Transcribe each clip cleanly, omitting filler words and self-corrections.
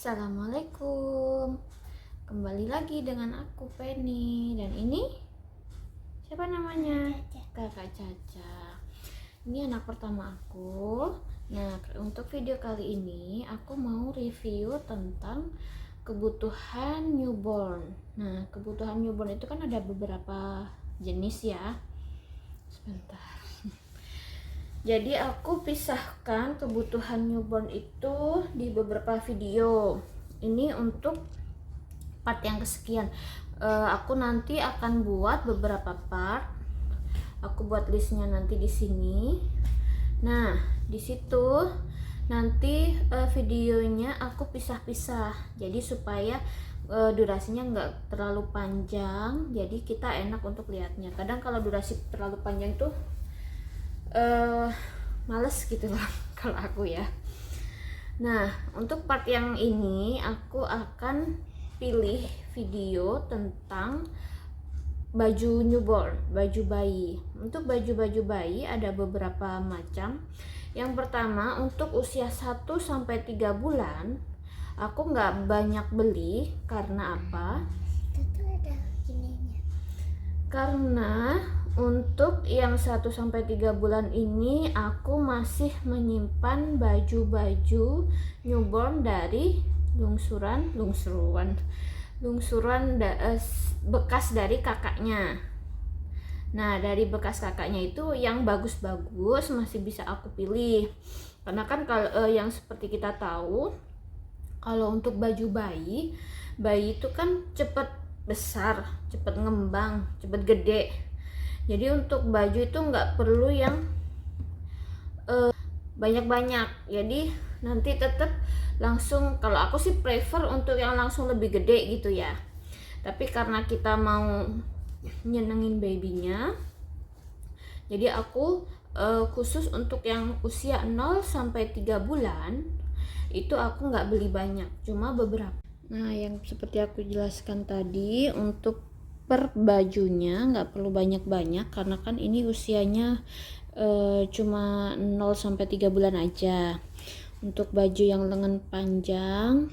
Assalamualaikum. Kembali lagi dengan aku Penny. Dan ini siapa namanya? Kakak Caca. Ini anak pertama aku. Nah, untuk video kali ini aku mau review tentang kebutuhan newborn. Nah, kebutuhan newborn itu kan ada beberapa jenis ya. Sebentar. Jadi aku pisahkan kebutuhan newborn itu di beberapa video. Ini untuk part yang kesekian. Aku nanti akan buat beberapa part. Aku buat listnya nanti di sini. Nah, di situ nanti videonya aku pisah-pisah. Jadi supaya durasinya nggak terlalu panjang. Jadi kita enak untuk lihatnya. Kadang kalau durasi terlalu panjang tuh males gitu lah kalau aku ya. Nah, untuk part yang ini aku akan pilih video tentang baju newborn, baju bayi. Untuk baju-baju bayi ada beberapa macam. Yang pertama, untuk usia 1-3 bulan aku nggak banyak beli. Karena apa? Karena untuk yang 1-3 bulan ini aku masih menyimpan baju-baju newborn dari lungsuran bekas dari kakaknya. Nah, dari bekas kakaknya itu yang bagus-bagus masih bisa aku pilih. Karena kan kalau yang seperti kita tahu, kalau untuk baju bayi itu kan cepat besar, cepat ngembang, cepat gede. Jadi untuk baju itu nggak perlu yang banyak-banyak. Jadi nanti tetap langsung, kalau aku sih prefer untuk yang langsung lebih gede gitu ya. Tapi karena kita mau nyenengin babynya, jadi aku khusus untuk yang usia 0-3 bulan itu aku nggak beli banyak, cuma beberapa. Nah, yang seperti aku jelaskan tadi, untuk per bajunya nggak perlu banyak-banyak karena kan ini usianya cuma 0-3 bulan aja. Untuk baju yang lengan panjang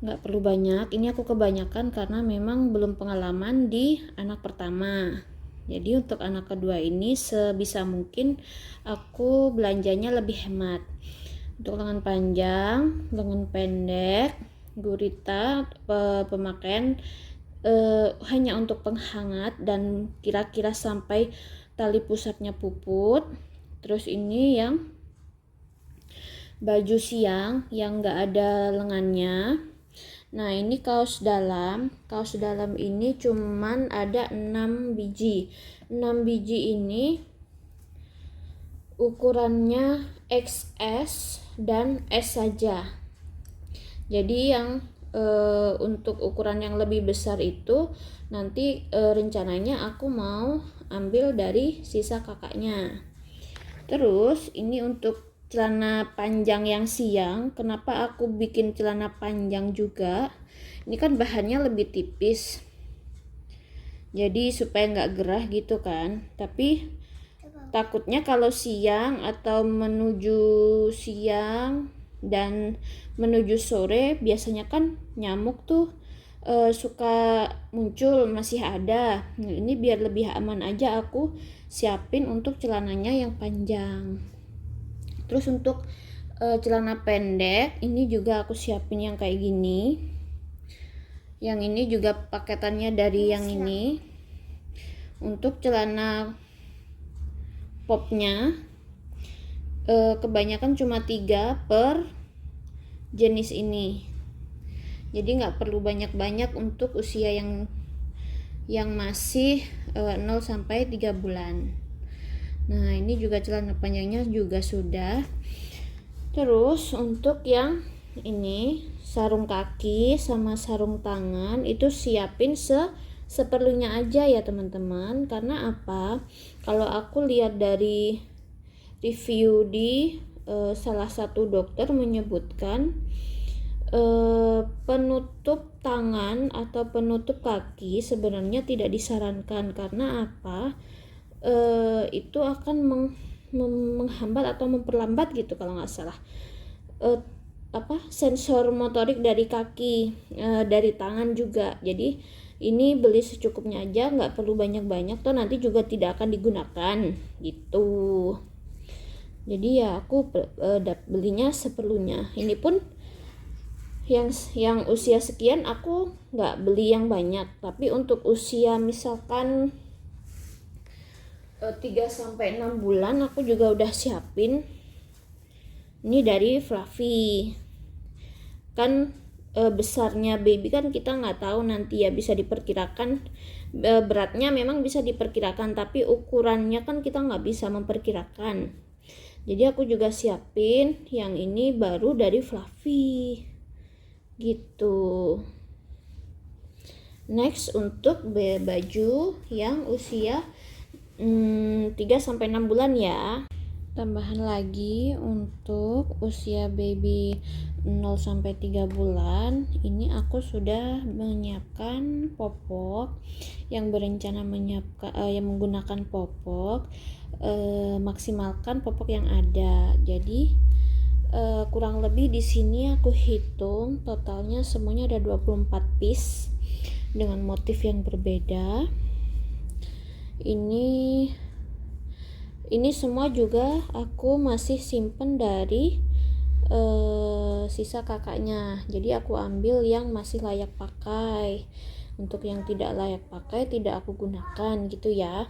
nggak perlu banyak. Ini aku kebanyakan karena memang belum pengalaman di anak pertama. Jadi untuk anak kedua ini sebisa mungkin aku belanjanya lebih hemat. Untuk lengan panjang, lengan pendek, gurita, pemakaian hanya untuk penghangat dan kira-kira sampai tali pusatnya puput. Terus ini yang baju siang yang enggak ada lengannya. Nah, ini kaos dalam ini cuman ada 6 biji. 6 biji ini ukurannya XS dan S saja. Jadi yang untuk ukuran yang lebih besar itu nanti rencananya aku mau ambil dari sisa kakaknya. Terus ini untuk celana panjang yang siang. Kenapa aku bikin celana panjang juga? Ini kan bahannya lebih tipis, jadi supaya nggak gerah gitu kan. Tapi takutnya kalau siang atau menuju siang dan menuju sore, biasanya kan nyamuk tuh suka muncul, masih ada. Nah, ini biar lebih aman aja aku siapin untuk celananya yang panjang. Terus untuk celana pendek ini juga aku siapin yang kayak gini. Yang ini juga paketannya dari yang ini. Untuk celana popnya kebanyakan cuma 3 per jenis ini. Jadi nggak perlu banyak-banyak untuk usia yang masih 0-3 bulan. Nah, ini juga celana panjangnya juga sudah. Terus untuk yang ini, sarung kaki sama sarung tangan itu siapin seperlunya aja ya teman-teman. Karena apa? Kalau aku lihat dari review di salah satu dokter menyebutkan penutup tangan atau penutup kaki sebenarnya tidak disarankan. Karena apa? Itu akan menghambat atau memperlambat gitu kalau nggak salah sensor motorik dari kaki, dari tangan juga. Jadi ini beli secukupnya aja, nggak perlu banyak-banyak, toh nanti juga tidak akan digunakan gitu. Jadi ya aku belinya seperlunya. Ini pun yang usia sekian aku nggak beli yang banyak, tapi untuk usia misalkan 3-6 bulan aku juga udah siapin. Ini dari Fluffy. Kan besarnya baby kan kita nggak tahu nanti ya, bisa diperkirakan beratnya memang bisa diperkirakan, tapi ukurannya kan kita nggak bisa memperkirakan. Jadi aku juga siapin yang ini baru dari Fluffy gitu. Next untuk baju yang usia 3-6 bulan ya. Tambahan lagi untuk usia baby 0-3 bulan, ini aku sudah menyiapkan popok yang berencana yang menggunakan popok, maksimalkan popok yang ada. Jadi kurang lebih di sini aku hitung totalnya semuanya ada 24 piece dengan motif yang berbeda. Ini semua juga aku masih simpen dari sisa kakaknya. Jadi aku ambil yang masih layak pakai. Untuk yang tidak layak pakai tidak aku gunakan gitu ya.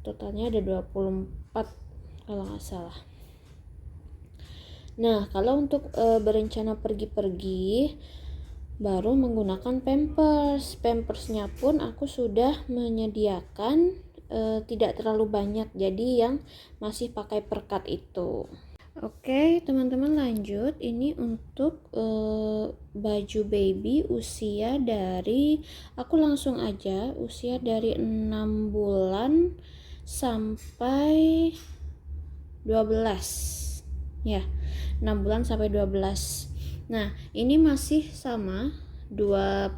Totalnya ada 24 kalau nggak salah. Nah, kalau untuk berencana pergi-pergi baru menggunakan pampersnya pun aku sudah menyediakan tidak terlalu banyak, jadi yang masih pakai perkat itu. Oke teman-teman, lanjut. Ini untuk baju baby usia dari, aku langsung aja, usia dari 6 bulan sampai 12 ya, 6 bulan sampai 12. Nah ini masih sama dua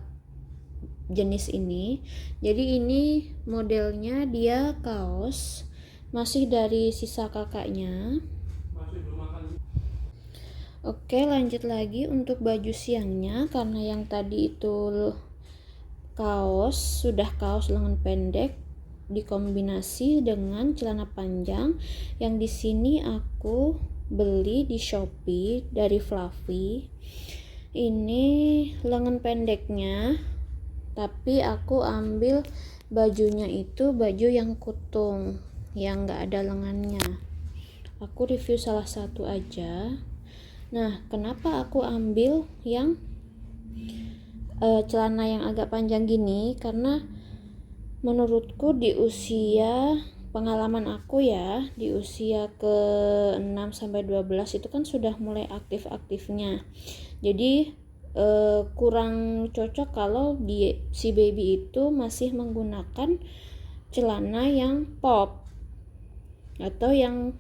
jenis ini. Jadi ini modelnya dia kaos, masih dari sisa kakaknya. Oke, lanjut lagi untuk baju siangnya, karena yang tadi itu kaos, sudah kaos lengan pendek dikombinasi dengan celana panjang. Yang di sini aku beli di Shopee dari Fluffy. Ini lengan pendeknya, tapi aku ambil bajunya itu baju yang kutung yang enggak ada lengannya. Aku review salah satu aja. Nah, kenapa aku ambil yang celana yang agak panjang gini? Karena menurutku di usia, pengalaman aku ya, di usia ke 6-12 itu kan sudah mulai aktif-aktifnya. Jadi kurang cocok kalau si baby itu masih menggunakan celana yang pop atau yang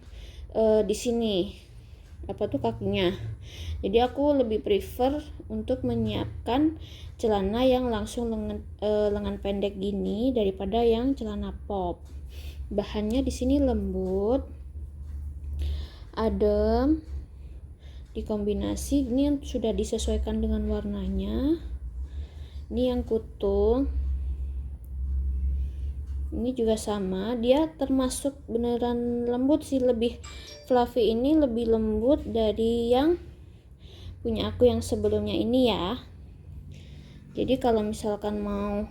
di sini kakinya. Jadi aku lebih prefer untuk menyiapkan celana yang langsung lengan pendek gini daripada yang celana pop. Bahannya di sini lembut, adem, dikombinasi. Ini yang sudah disesuaikan dengan warnanya. Ini yang kutung, ini juga sama, dia termasuk beneran lembut sih, lebih Fluffy ini lebih lembut dari yang punya aku yang sebelumnya ini ya. Jadi kalau misalkan mau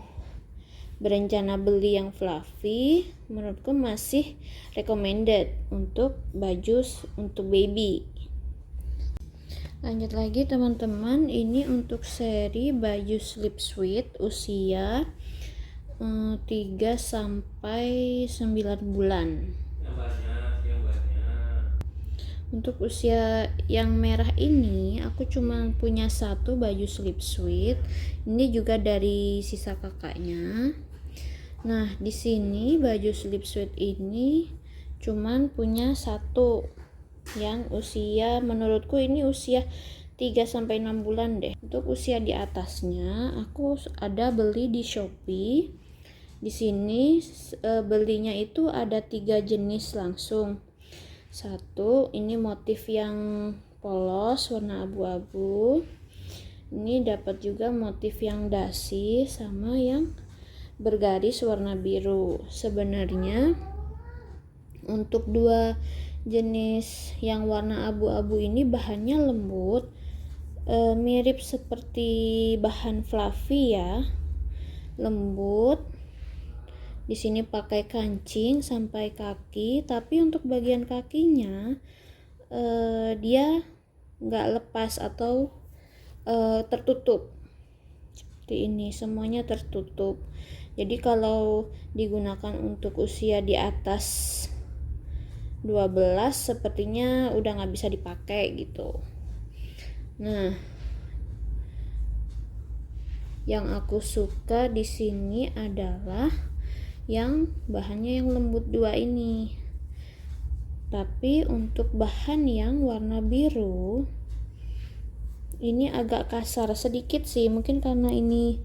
berencana beli yang Fluffy, menurutku masih recommended untuk baju untuk baby. Lanjut lagi teman-teman, ini untuk seri baju Sleep Sweet usia 3-9 bulan. Untuk usia yang merah ini aku cuma punya satu baju Sleep Sweet. Ini juga dari sisa kakaknya. Nah, di sini baju Sleep Sweet ini cuman punya satu yang usia, menurutku ini usia 3-6 bulan deh. Untuk usia di atasnya aku ada beli di Shopee. Di sini belinya itu ada 3 jenis langsung. Satu, ini motif yang polos warna abu-abu. Ini dapat juga motif yang dasi sama yang bergaris warna biru. Sebenarnya untuk dua jenis yang warna abu-abu ini bahannya lembut, mirip seperti bahan fluffy ya, lembut. Di sini pakai kancing sampai kaki, tapi untuk bagian kakinya dia nggak lepas atau tertutup seperti ini, semuanya tertutup. Jadi kalau digunakan untuk usia di atas 12 sepertinya udah nggak bisa dipakai gitu. Nah, yang aku suka di sini adalah yang bahannya yang lembut dua ini. Tapi untuk bahan yang warna biru ini agak kasar sedikit sih, mungkin karena ini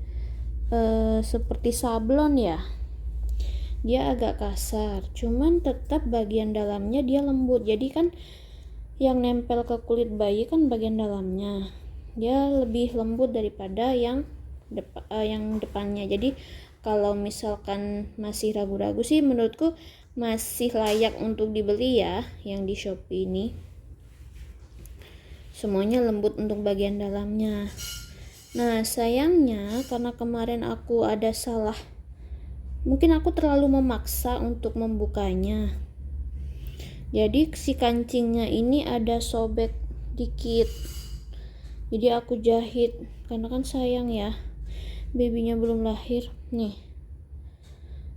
seperti sablon ya, dia agak kasar, cuman tetap bagian dalamnya dia lembut. Jadi kan yang nempel ke kulit bayi kan bagian dalamnya, dia lebih lembut daripada yang depannya. Jadi kalau misalkan masih ragu-ragu sih, menurutku masih layak untuk dibeli ya yang di Shopee ini. Semuanya lembut untuk bagian dalamnya. Nah, sayangnya karena kemarin aku ada salah, mungkin aku terlalu memaksa untuk membukanya. Jadi si kancingnya ini ada sobek dikit. Jadi aku jahit karena kan sayang ya, babynya belum lahir nih.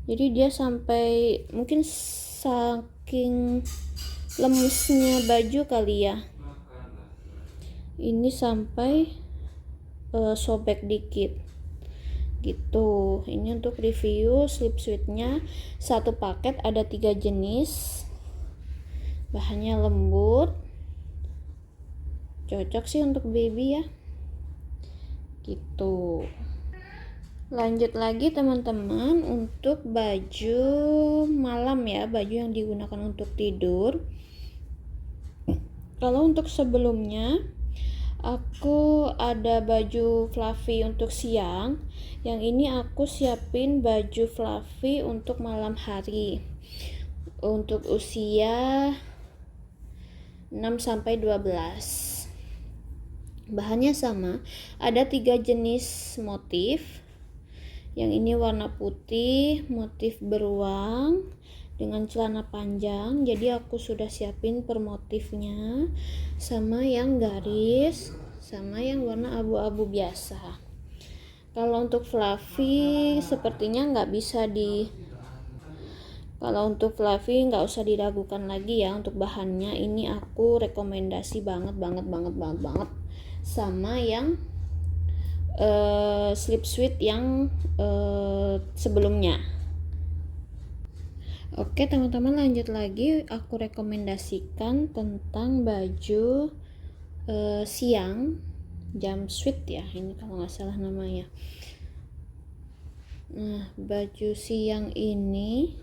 Jadi dia sampai, mungkin saking lemesnya baju kali ya, ini sampai sobek dikit gitu. Ini untuk review slip suitnya, satu paket ada 3 jenis, bahannya lembut, cocok sih untuk baby ya gitu. Lanjut lagi teman-teman, untuk baju malam ya, baju yang digunakan untuk tidur. Kalau untuk sebelumnya aku ada baju fluffy untuk siang, yang ini aku siapin baju fluffy untuk malam hari untuk usia 6-12. Bahannya sama, ada 3 jenis motif. Yang ini warna putih, motif beruang dengan celana panjang. Jadi aku sudah siapin per motifnya, sama yang garis, sama yang warna abu-abu biasa. Kalau untuk fluffy sepertinya nggak usah diragukan lagi ya untuk bahannya. Ini aku rekomendasi banget sama yang slip suit yang sebelumnya. Oke teman-teman, lanjut lagi, aku rekomendasikan tentang baju siang jumpsuit ya, ini kalau nggak salah namanya. Nah, baju siang ini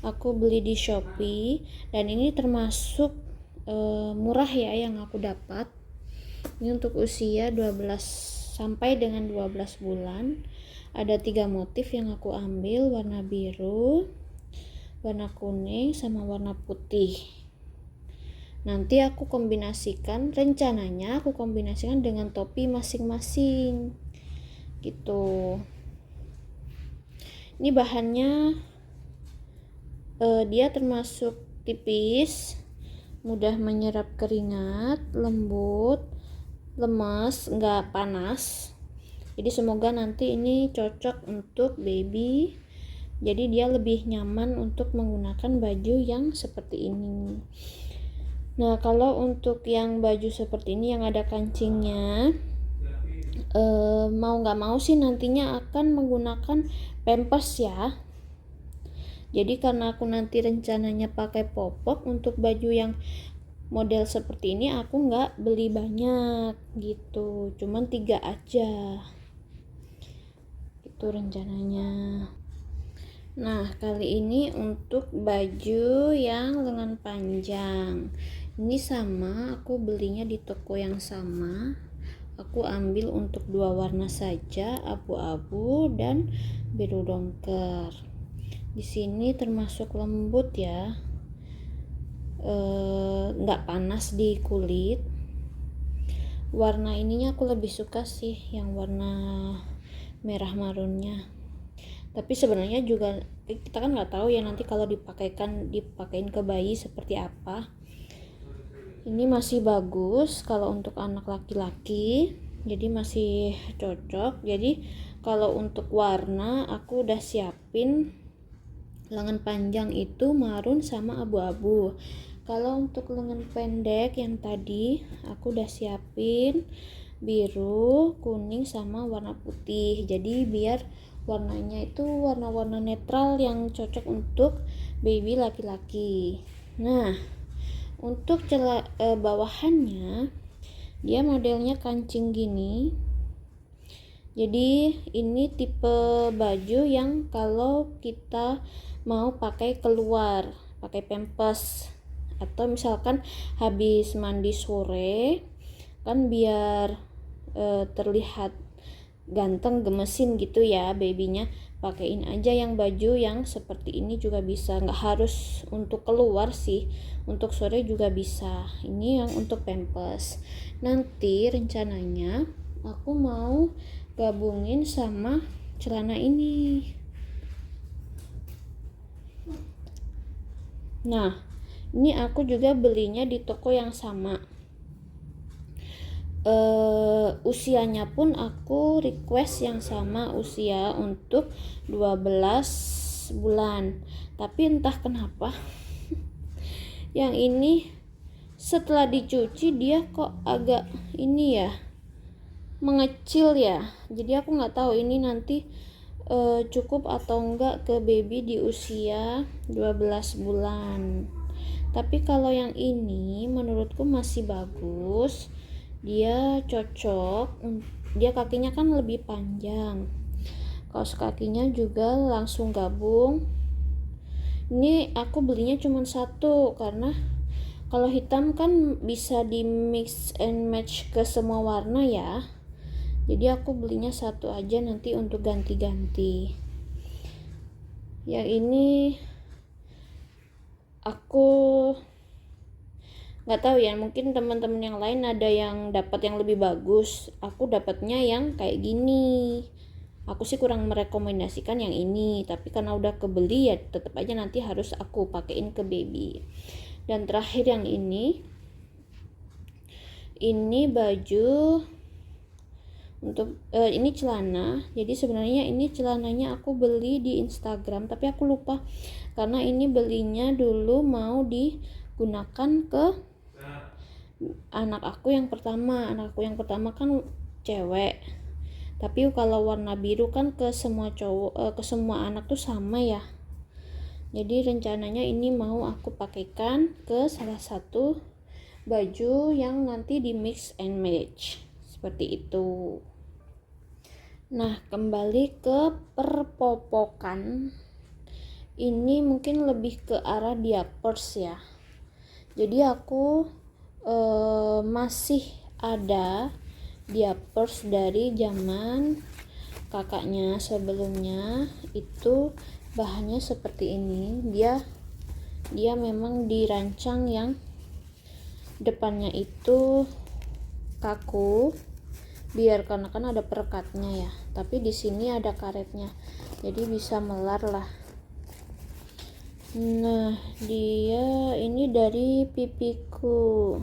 aku beli di Shopee dan ini termasuk murah ya yang aku dapat. Ini untuk usia 12 sampai dengan 12 bulan. Ada 3 motif yang aku ambil, warna biru, warna kuning, sama warna putih. Nanti rencananya aku kombinasikan dengan topi masing-masing gitu. Ini bahannya dia termasuk tipis, mudah menyerap keringat, lembut, lemas, nggak panas. Jadi semoga nanti ini cocok untuk baby, jadi dia lebih nyaman untuk menggunakan baju yang seperti ini. Nah, kalau untuk yang baju seperti ini yang ada kancingnya, mau nggak mau sih nantinya akan menggunakan pampers ya. Jadi karena aku nanti rencananya pakai popok, untuk baju yang model seperti ini aku nggak beli banyak gitu, cuman 3 aja itu rencananya. Nah, kali ini untuk baju yang lengan panjang. Ini sama, aku belinya di toko yang sama. Aku ambil untuk 2 warna saja, abu-abu dan biru dongker. Di sini termasuk lembut ya, nggak panas di kulit. Warna ininya aku lebih suka sih yang warna merah marunnya. Tapi sebenarnya juga kita kan nggak tahu ya nanti kalau dipakein ke bayi seperti apa. Ini masih bagus kalau untuk anak laki-laki, jadi masih cocok. Jadi kalau untuk warna aku udah siapin lengan panjang itu marun sama abu-abu. Kalau untuk lengan pendek yang tadi aku udah siapin biru, kuning sama warna putih. Jadi biar warnanya itu warna-warna netral yang cocok untuk baby laki-laki. Nah, untuk bawahannya dia modelnya kancing gini. Jadi ini tipe baju yang kalau kita mau pakai keluar, pakai pampers, atau misalkan habis mandi sore kan biar terlihat ganteng gemesin gitu ya babynya, pakein aja yang baju yang seperti ini juga bisa, nggak harus untuk keluar sih, untuk sore juga bisa. Ini yang untuk pampers. Nanti rencananya aku mau gabungin sama celana ini. Nah, ini aku juga belinya di toko yang sama. Usianya pun aku request yang sama, usia untuk 12 bulan. Tapi entah kenapa yang ini setelah dicuci dia kok agak ini ya, mengecil ya. Jadi aku nggak tahu ini nanti cukup atau enggak ke baby di usia 12 bulan. Tapi kalau yang ini menurutku masih bagus, dia cocok. Dia kakinya kan lebih panjang, kaos kakinya juga langsung gabung. Ini aku belinya cuma satu karena kalau hitam kan bisa di mix and match ke semua warna ya. Jadi aku belinya satu aja nanti untuk ganti-ganti. Yang ini aku nggak tahu ya, mungkin teman-teman yang lain ada yang dapat yang lebih bagus. Aku dapatnya yang kayak gini. Aku sih kurang merekomendasikan yang ini, tapi karena udah kebeli ya tetap aja nanti harus aku pakein ke baby. Dan terakhir yang ini baju untuk ini celana. Jadi sebenarnya ini celananya aku beli di Instagram, tapi aku lupa karena ini belinya dulu mau digunakan ke anak aku yang pertama kan cewek, tapi kalau warna biru kan ke semua cowok, ke semua anak tuh sama ya. Jadi rencananya ini mau aku pakaikan ke salah satu baju yang nanti di mix and match seperti itu. Nah, kembali ke perpopokan, ini mungkin lebih ke arah diapers ya. Jadi aku masih ada diapers dari zaman kakaknya sebelumnya, itu bahannya seperti ini. Dia memang dirancang yang depannya itu kaku biar karena kan ada perekatnya ya, tapi di sini ada karetnya jadi bisa melar lah. Nah, dia ini dari pipiku.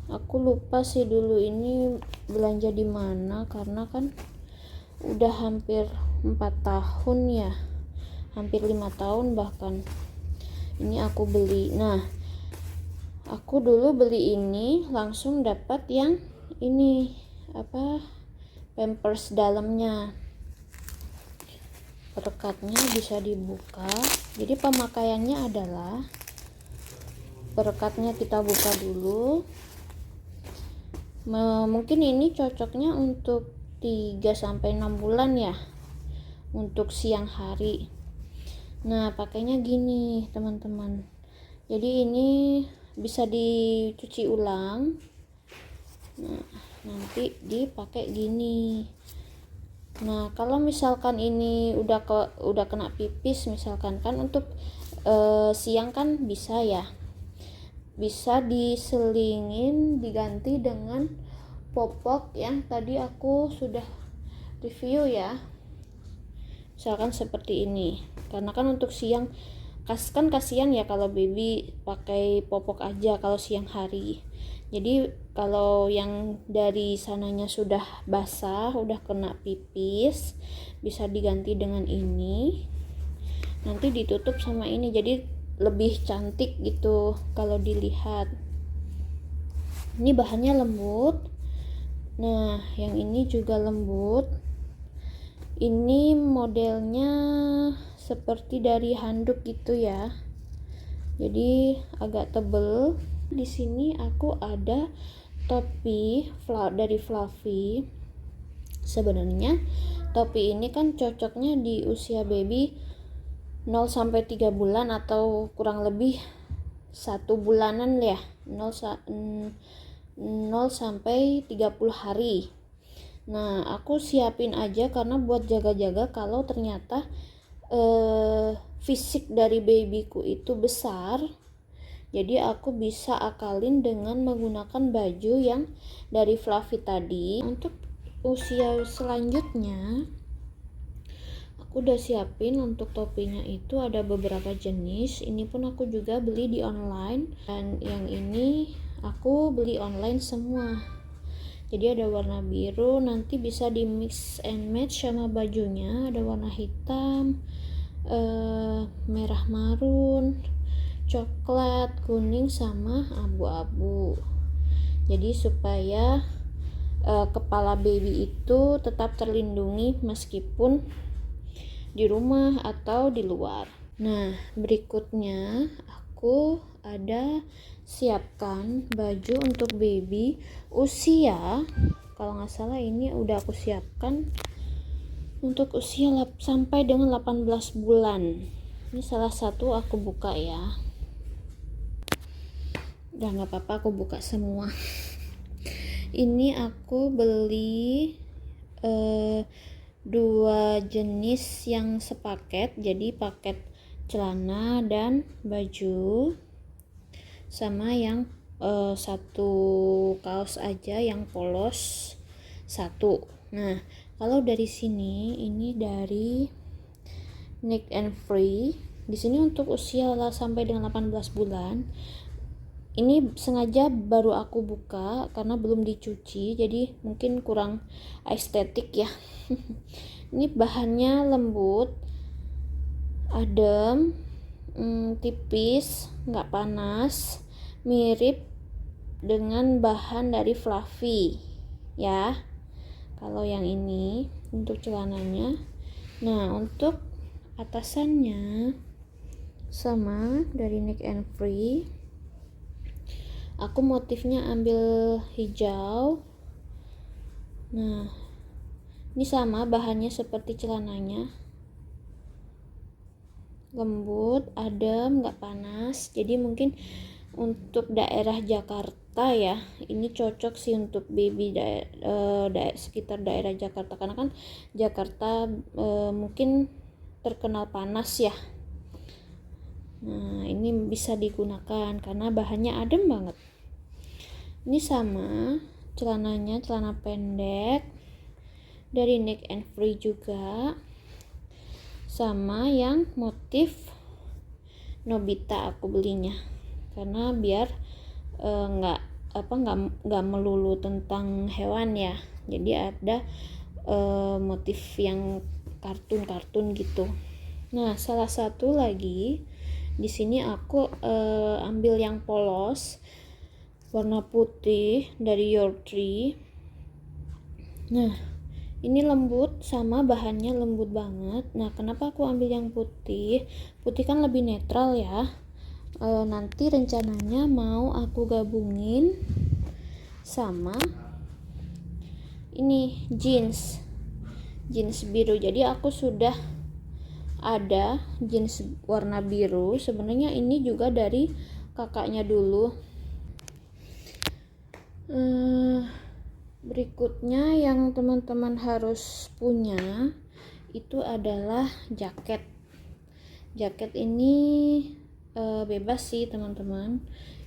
Aku lupa sih dulu ini belanja di mana karena kan udah hampir 4 tahun ya, hampir 5 tahun bahkan ini aku beli. Nah, aku dulu beli ini langsung dapat yang ini pampers dalamnya, perekatnya bisa dibuka. Jadi pemakaiannya adalah perekatnya kita buka dulu. Mungkin ini cocoknya untuk 3-6 bulan ya, untuk siang hari. Nah, pakainya gini teman-teman. Jadi ini bisa dicuci ulang. Nah, nanti dipakai gini. Nah, kalau misalkan ini udah kena pipis misalkan kan, untuk siang kan bisa ya, bisa diselingin, diganti dengan popok yang tadi aku sudah review ya, misalkan seperti ini. Karena kan untuk siang kan kasihan ya kalau baby pakai popok aja kalau siang hari. Jadi kalau yang dari sananya sudah basah, udah kena pipis, bisa diganti dengan ini, nanti ditutup sama ini, jadi lebih cantik gitu kalau dilihat. Ini bahannya lembut. Nah, yang ini juga lembut. Ini modelnya seperti dari handuk gitu ya, jadi agak tebel. Di sini aku ada topi dari Fluffy. Sebenarnya topi ini kan cocoknya di usia baby 0 sampai 3 bulan atau kurang lebih 1 bulanan ya, 0 sampai 30 hari. Nah, aku siapin aja karena buat jaga-jaga kalau ternyata fisik dari babyku itu besar. Jadi aku bisa akalin dengan menggunakan baju yang dari Fluffy tadi. Untuk usia selanjutnya aku udah siapin untuk topinya itu ada beberapa jenis. Ini pun aku juga beli di online, dan yang ini aku beli online semua. Jadi ada warna biru, nanti bisa di mix and match sama bajunya. Ada warna hitam, merah marun, coklat, kuning, sama abu-abu. Jadi supaya kepala baby itu tetap terlindungi meskipun di rumah atau di luar. Nah, berikutnya aku ada siapkan baju untuk baby usia, kalau nggak salah ini udah aku siapkan untuk usia sampai dengan 18 bulan. Ini salah satu aku buka ya. Udah nggak apa-apa, aku buka semua. Ini aku beli 2 jenis yang sepaket, jadi paket celana dan baju, sama yang 1 kaos aja yang polos 1. Nah, kalau dari sini ini dari Nick and Free. Di sini untuk usia sampai dengan 18 bulan. Ini sengaja baru aku buka karena belum dicuci, jadi mungkin kurang estetik ya. Ini bahannya lembut, adem, tipis, nggak panas, mirip dengan bahan dari Fluffy ya. Kalau yang ini untuk celananya. Nah, untuk atasannya sama dari Nick and Free. Aku motifnya ambil hijau. Nah, ini sama bahannya seperti celananya, lembut, adem, nggak panas. Jadi mungkin untuk daerah Jakarta ya, ini cocok sih untuk baby sekitar daerah Jakarta, karena kan Jakarta mungkin terkenal panas ya. Nah, ini bisa digunakan karena bahannya adem banget. Ini sama celananya, celana pendek dari Nick and Free juga, sama yang motif Nobita aku belinya karena biar nggak melulu tentang hewan ya. Jadi ada motif yang kartun-kartun gitu. Nah, salah satu lagi di sini aku ambil yang polos warna putih dari Your Tree. Nah, ini lembut, sama bahannya lembut banget. Nah, kenapa aku ambil yang putih? Putih kan lebih netral ya. Nanti rencananya mau aku gabungin sama ini jeans biru. Jadi aku sudah ada jeans warna biru. Sebenarnya ini juga dari kakaknya dulu. Berikutnya yang teman-teman harus punya itu adalah jaket. Jaket ini bebas sih teman-teman.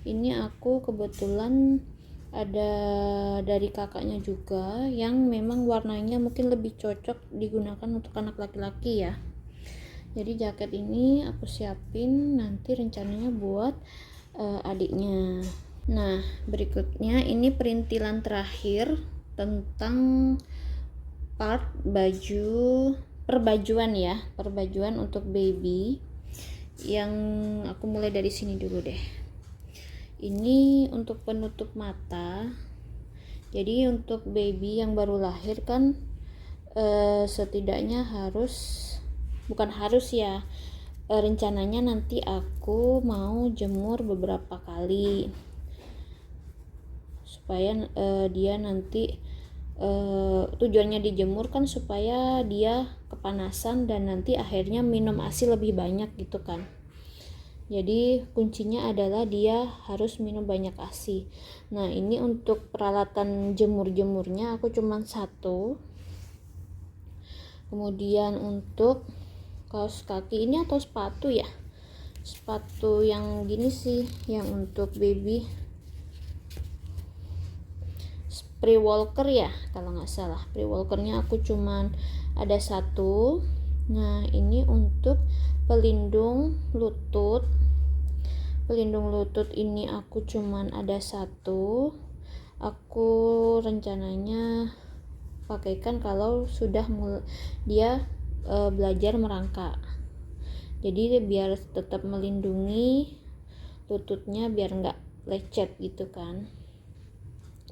Ini aku kebetulan ada dari kakaknya juga yang memang warnanya mungkin lebih cocok digunakan untuk anak laki-laki ya. Jadi jaket ini aku siapin nanti rencananya buat adiknya. Nah, berikutnya ini perintilan terakhir tentang part baju perbajuan ya, perbajuan untuk baby. Yang aku mulai dari sini dulu deh. Ini untuk penutup mata. Jadi untuk baby yang baru lahir kan setidaknya bukan harus ya, rencananya nanti aku mau jemur beberapa kali supaya dia nanti tujuannya dijemur kan supaya dia kepanasan dan nanti akhirnya minum ASI lebih banyak gitu kan. Jadi kuncinya adalah dia harus minum banyak ASI. Nah, ini untuk peralatan jemurnya aku cuman satu. Kemudian untuk kaos kaki ini atau sepatu ya, sepatu yang gini sih, yang untuk baby pre-walker ya kalau nggak salah. Pre-walkernya aku cuman ada satu. Nah, ini untuk pelindung lutut ini aku cuman ada satu. Aku rencananya pakaikan kalau sudah dia belajar merangkak, jadi biar tetap melindungi lututnya biar nggak lecet gitu kan.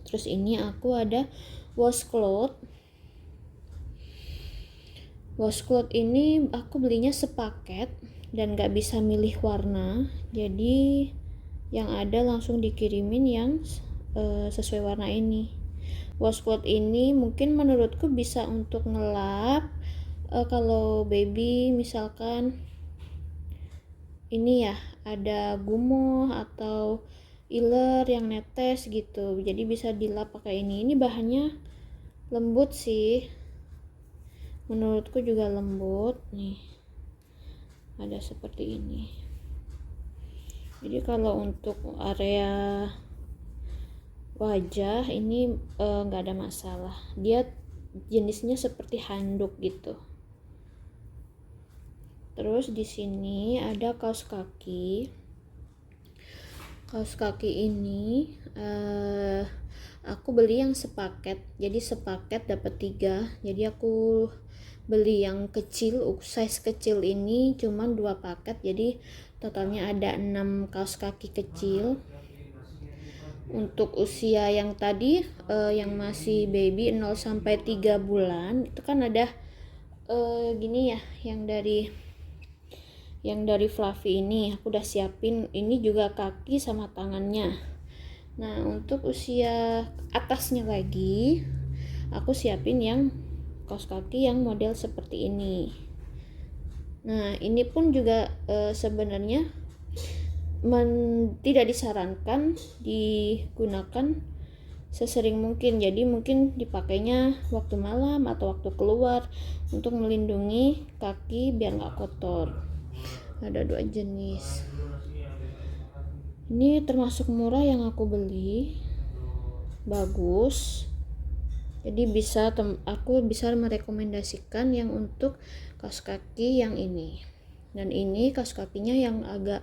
Terus ini aku ada washcloth ini aku belinya sepaket dan gak bisa milih warna, jadi yang ada langsung dikirimin yang sesuai warna ini. Washcloth ini mungkin menurutku bisa untuk ngelap kalau baby misalkan ini ya ada gumoh atau iler yang netes gitu, jadi bisa dilap pakai ini bahannya lembut sih, menurutku juga lembut nih, ada seperti ini. Jadi kalau untuk area wajah ini nggak ada masalah, dia jenisnya seperti handuk gitu. Terus di sini ada kaos kaki ini aku beli yang sepaket, jadi sepaket dapat 3, jadi aku beli yang kecil, size kecil ini cuman 2 paket, jadi totalnya ada 6 kaos kaki kecil. Untuk usia yang tadi yang masih baby 0 sampai 3 bulan itu kan ada gini ya, yang dari fluffy ini aku udah siapin, ini juga kaki sama tangannya. Nah, untuk usia atasnya lagi aku siapin yang kaos kaki yang model seperti ini. Nah, ini pun juga sebenarnya tidak disarankan digunakan sesering mungkin, jadi mungkin dipakainya waktu malam atau waktu keluar untuk melindungi kaki biar nggak kotor. Ada 2 jenis. Ini termasuk murah yang aku beli, bagus, jadi aku bisa merekomendasikan yang untuk kaos kaki yang ini. Dan ini kaos kakinya yang agak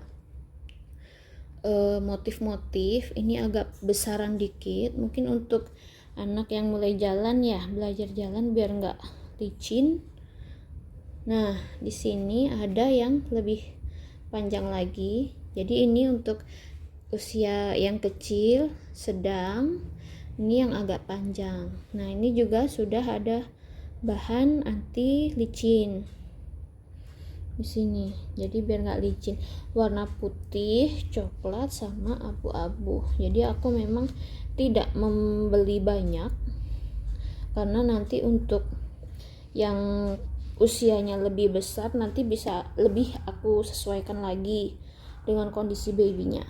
motif-motif, ini agak besaran dikit, mungkin untuk anak yang mulai jalan ya, belajar jalan biar nggak licin. Nah, di sini ada yang lebih panjang lagi, jadi ini untuk usia yang kecil, sedang, ini yang agak panjang. Nah, ini juga sudah ada bahan anti licin di sini, jadi biar nggak licin, warna putih, coklat sama abu-abu. Jadi aku memang tidak membeli banyak karena nanti untuk yang usianya lebih besar nanti bisa lebih aku sesuaikan lagi dengan kondisi babynya.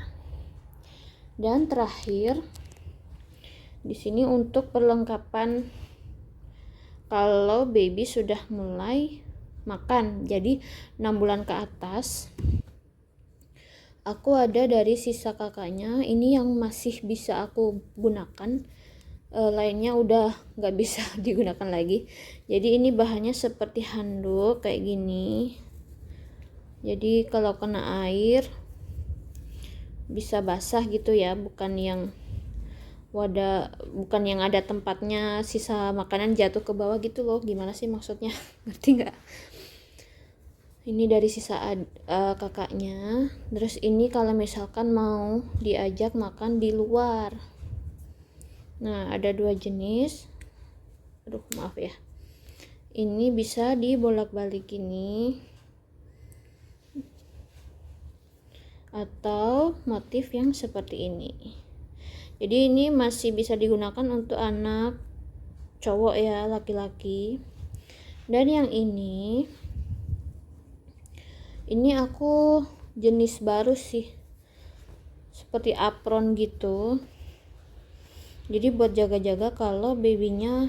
Dan terakhir di sini untuk perlengkapan kalau baby sudah mulai makan, jadi 6 bulan ke atas. Aku ada dari sisa kakaknya, ini yang masih bisa aku gunakan, lainnya udah nggak bisa digunakan lagi. Jadi ini bahannya seperti handuk kayak gini, jadi kalau kena air bisa basah gitu ya, bukan yang ada tempatnya sisa makanan jatuh ke bawah gitu loh. Gimana sih maksudnya? Ngerti nggak? Ini dari sisa kakaknya. Terus ini kalau misalkan mau diajak makan di luar, nah ada 2 jenis. Aduh maaf ya, ini bisa dibolak-balik gini atau motif yang seperti ini. Jadi ini masih bisa digunakan untuk anak cowok ya, laki-laki. Dan yang ini aku jenis baru sih, seperti apron gitu. Jadi buat jaga-jaga kalau babynya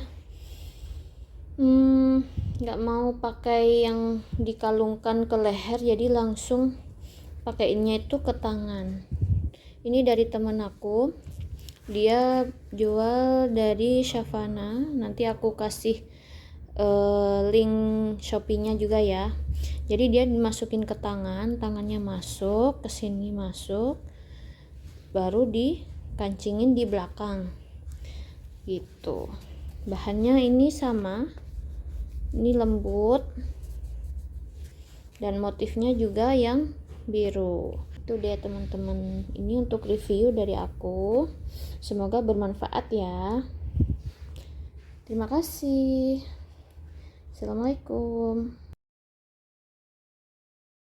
nggak mau pakai yang dikalungkan ke leher, jadi langsung pakainya itu ke tangan. Ini dari temen aku, dia jual dari Shavana, nanti aku kasih link Shopee-nya juga ya. Jadi dia dimasukin ke tangan, tangannya masuk ke sini, masuk, baru dikancingin di belakang gitu. Bahannya ini sama, ini lembut dan motifnya juga yang biru. Itu deh teman-teman, ini untuk review dari aku, semoga bermanfaat ya. Terima kasih. Assalamualaikum.